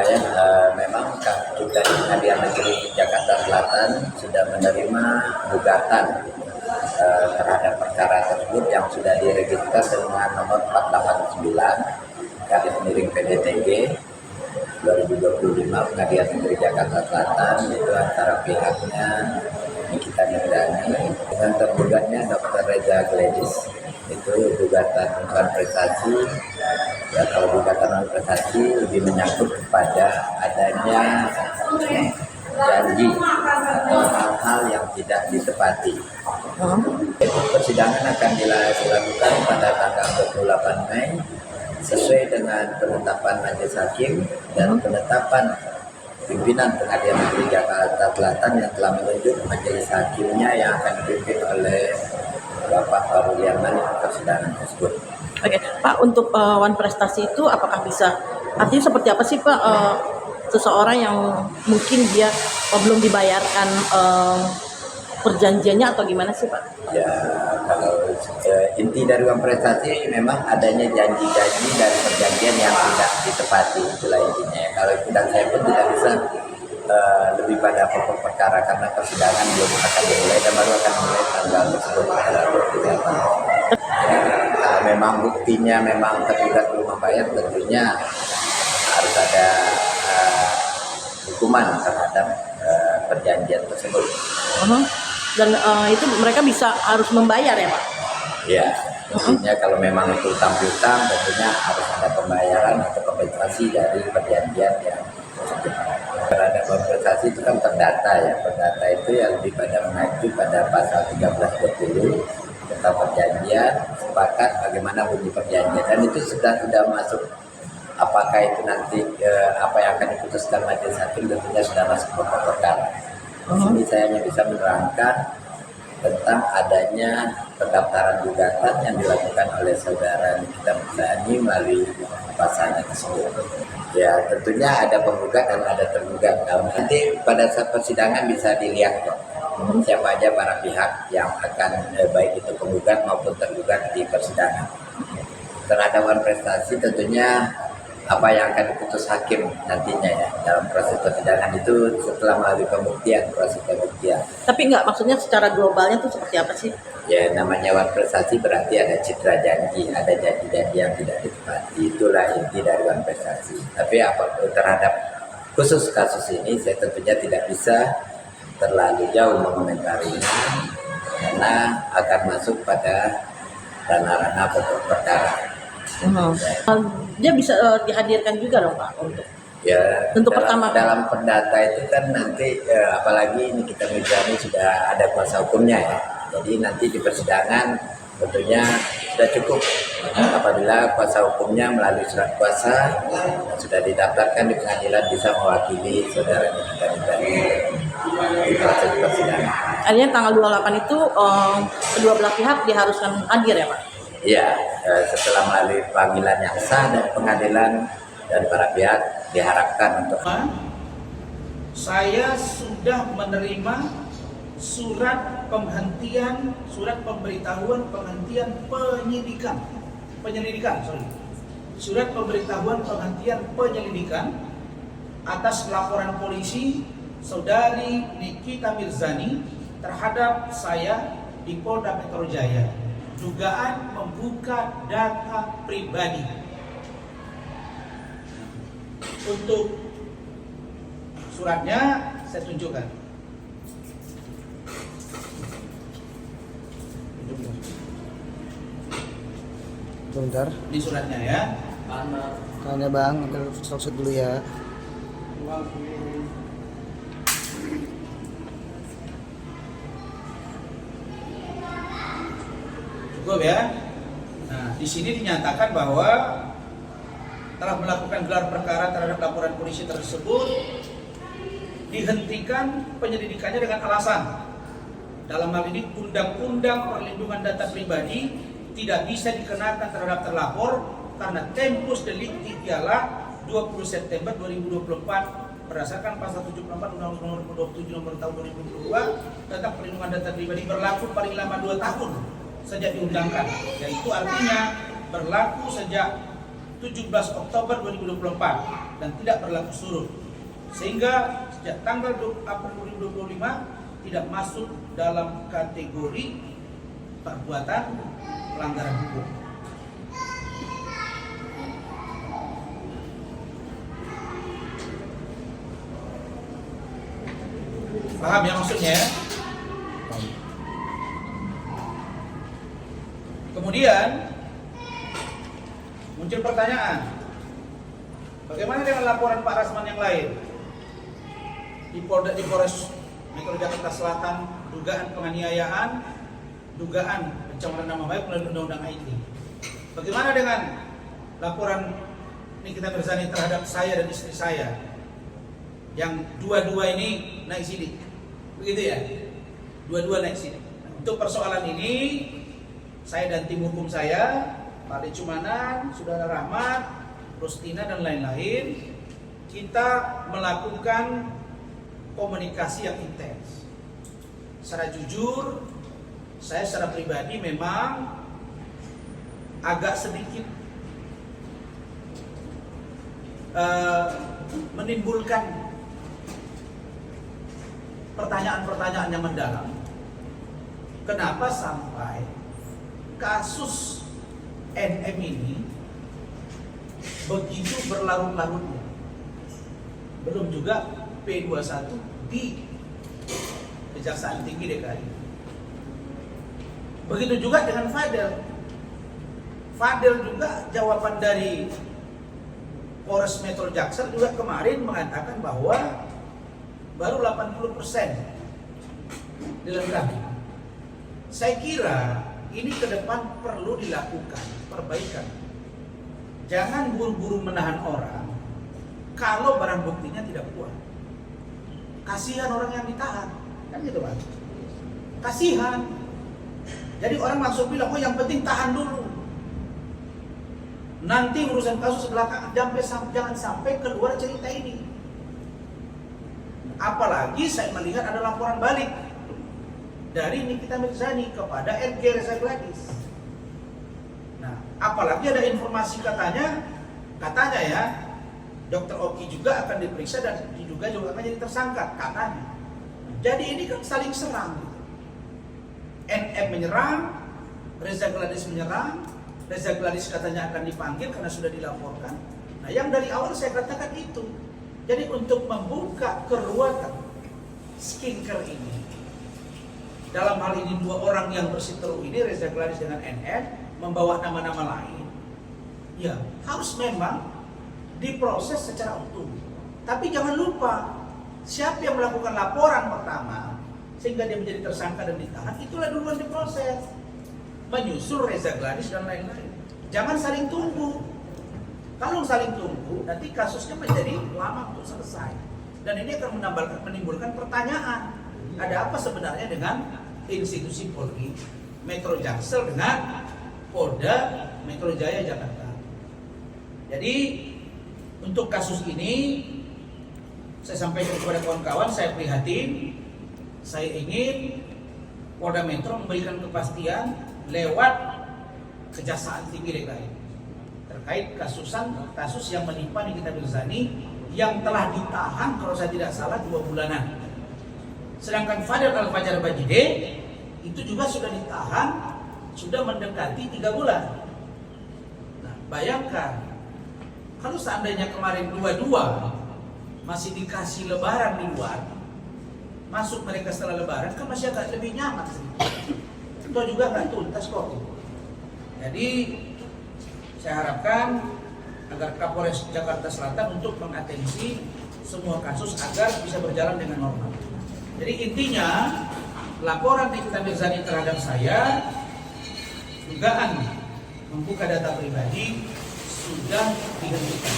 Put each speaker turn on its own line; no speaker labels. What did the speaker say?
ya, memang kita di Pengadilan Negeri Jakarta Selatan sudah menerima gugatan terhadap perkara tersebut yang sudah diregistrasi dengan nomor 489 garis miring PDTG 2025 Pengadilan Negeri Jakarta Selatan, itu antara pihaknya Nikita Mirzani dengan tergugatnya Dr. Reza Gledis. Itu gugatan non prestasi. Ya, kalau gugatan non prestasi lebih menyangkut kepada adanya janji atau hal-hal yang tidak ditepati. Persidangan akan dilakukan pada tanggal 28 Mei sesuai dengan penetapan majelis hakim dan penetapan pimpinan Pengadilan Negeri Jakarta Selatan yang telah menunjuk majelis hakimnya yang akan dipimpin oleh Bapak Fahru Yaman persidangan tersebut.
Oke, Pak, untuk wan prestasi itu apakah bisa, artinya seperti apa sih Pak, seseorang yang mungkin dia belum dibayarkan perjanjiannya atau gimana sih Pak?
Ya, kalau inti dari wan prestasi memang adanya janji-janji dari perjanjian yang tidak ditepati, itulah intinya. Kalau itu dan saya pun tidak bisa lebih pada pokok perkara karena persidangan belum akan dimulai dan baru akan mulai tanggal tersebut tanggal 28. Kalau memang buktinya memang tergugat belum membayar, tentunya harus ada hukuman terhadap perjanjian tersebut.
Dan itu mereka bisa harus membayar ya Pak?
Ya, tentunya kalau memang itu utang piutang, tentunya harus ada pembayaran atau kompensasi dari perjanjian yang tersebut. Terhadap kompensasi itu kan perdata ya, perdata itu yang lebih pada mengacu pada pasal 1320 tentang perjanjian, sepakat bagaimana bunyi perjanjian, dan itu sudah masuk. Apakah itu nanti apa yang akan diputuskan majelis hakim tentunya sudah masuk pokok perkara. Di sini saya hanya bisa menerangkan tentang adanya pendaftaran gugatan yang dilakukan oleh saudara Nikita Mirzani melalui pasalnya tersebut. Ya, tentunya ada penggugat dan ada tergugat. Nah, nanti pada saat persidangan bisa dilihat kok siapa aja para pihak yang akan baik itu penggugat maupun tergugat di persidangan. Terhadap wan prestasi tentunya apa yang akan diputus hakim nantinya ya dalam proses persidangan itu setelah melalui proses pembuktian.
Tapi enggak, maksudnya secara globalnya itu seperti apa sih?
Ya, namanya wan prestasi berarti ada citra janji, ada janji-janji yang tidak ditepati. Itulah inti dari wan prestasi. Tapi apapun terhadap khusus kasus ini saya tentunya tidak bisa terlalu jauh mengomentarinya karena akan masuk pada ranah-ranah pokok perkara.
Dia bisa dihadirkan juga dong Pak untuk
Ya,
untuk pertama
dalam perdata itu kan nanti apalagi Nikita Mirzani sudah ada kuasa hukumnya ya. Jadi nanti di persidangan tentunya sudah cukup apabila kuasa hukumnya melalui surat kuasa yang sudah didaftarkan di pengadilan bisa mewakili saudara Nikita Mirzani di proses persidangan.
Artinya tanggal 28 itu kedua belah pihak diharuskan hadir ya Pak?
Iya, setelah melalui panggilan yang sah dari pengadilan dan para pihak diharapkan untuk.
Saya sudah menerima surat penghentian, surat pemberitahuan penghentian surat pemberitahuan penghentian penyelidikan atas laporan polisi saudari Nikita Mirzani terhadap saya di Polda Metro Jaya, dugaan membuka data pribadi. Untuk suratnya saya tunjukkan.
Bentar.
Di suratnya ya.
Karena Bang, maksud dulu ya.
Cukup ya. Nah, di sini dinyatakan bahwa telah melakukan gelar perkara terhadap laporan polisi tersebut, dihentikan penyelidikannya dengan alasan dalam hal ini Undang-Undang Perlindungan Data Pribadi tidak bisa dikenakan terhadap terlapor karena tempus delicti ialah 20 September 2024 berdasarkan pasal 74 Undang-Undang Nomor 27 Nomor Tahun 2022 tentang Perlindungan Data Pribadi berlaku paling lama 2 tahun sejak diundangkan, yaitu artinya berlaku sejak 17 Oktober 2024 dan tidak berlaku surut. Sehingga sejak tanggal 2 April 2025 tidak masuk dalam kategori perbuatan pelanggaran hukum. Paham ya maksudnya ya? Kemudian muncul pertanyaan, bagaimana dengan laporan Pak Rasman yang lain? Di Polres Metro Jakarta Selatan, dugaan penganiayaan, dugaan pencemaran nama baik melalui undang-undang IT. Bagaimana dengan laporan Nikita Mirzani terhadap saya dan istri saya, yang dua-dua ini naik sidik, begitu ya? Dua-dua naik sidik. Untuk persoalan ini, saya dan tim hukum saya, Pak Lecumanan, Saudara Rahmat, Rustina dan lain-lain, kita melakukan komunikasi yang intens. Secara jujur, saya secara pribadi memang agak sedikit menimbulkan pertanyaan-pertanyaan yang mendalam. Kenapa sampai kasus NM ini begitu berlarut-larutnya? Belum juga P21 di Kejaksaan Tinggi DKI. Begitu juga dengan Fadel. Fadel juga jawaban dari Polres Metro Jaksel juga kemarin mengatakan bahwa baru 80% dilengkapi. Saya kira ini ke depan perlu dilakukan perbaikan. Jangan buru-buru menahan orang kalau barang buktinya tidak kuat. Kasihan orang yang ditahan, kan gitu Pak. Kasihan. Jadi orang langsung bilang, oh yang penting tahan dulu. Nanti urusan kasus belakangan, jangan sampai keluar cerita ini. Apalagi saya melihat ada laporan balik dari Nikita Mirzani kepada RG Reza Gladys. Nah, apalagi ada informasi katanya ya, Dr. Oki juga akan diperiksa dan juga akan jadi tersangka katanya. Jadi ini kan saling serang gitu. NM menyerang, Reza Gladys menyerang. Reza Gladys katanya akan dipanggil karena sudah dilaporkan. Nah, yang dari awal saya katakan itu. Jadi untuk membuka keruatan skincare ini, dalam hal ini dua orang yang berseteru ini, Reza Gladys dengan NN, membawa nama-nama lain, ya harus memang diproses secara utuh. Tapi jangan lupa, siapa yang melakukan laporan pertama sehingga dia menjadi tersangka dan ditahan, itulah duluan diproses. Menyusul Reza Gladys dan lain-lain. Jangan saling tunggu. Kalau saling tunggu, nanti kasusnya menjadi lama untuk selesai. Dan ini akan menimbulkan pertanyaan. Ada apa sebenarnya dengan institusi Polri, Metro Jaksel dengan Polda Metro Jaya Jakarta. Jadi untuk kasus ini saya sampaikan kepada kawan-kawan, saya prihatin. Saya ingin Polda Metro memberikan kepastian lewat Kejaksaan Tinggi DKI terkait kasus yang menimpa Nikita Mirzani yang telah ditahan kalau saya tidak salah 2 bulanan. Sedangkan Fadel Al-Fajar Bajide itu juga sudah ditahan sudah mendekati 3 bulan. Nah, bayangkan kalau seandainya kemarin 22 masih dikasih lebaran di luar, masuk mereka setelah lebaran kan masih agak lebih nyaman sedikit. Itu juga nggak tuntas kok. Jadi saya harapkan agar Kapolres Jakarta Selatan untuk mengatensi semua kasus agar bisa berjalan dengan normal. Jadi intinya laporan Nikita Mirzani terhadap saya, dugaan membuka data pribadi sudah dihentikan.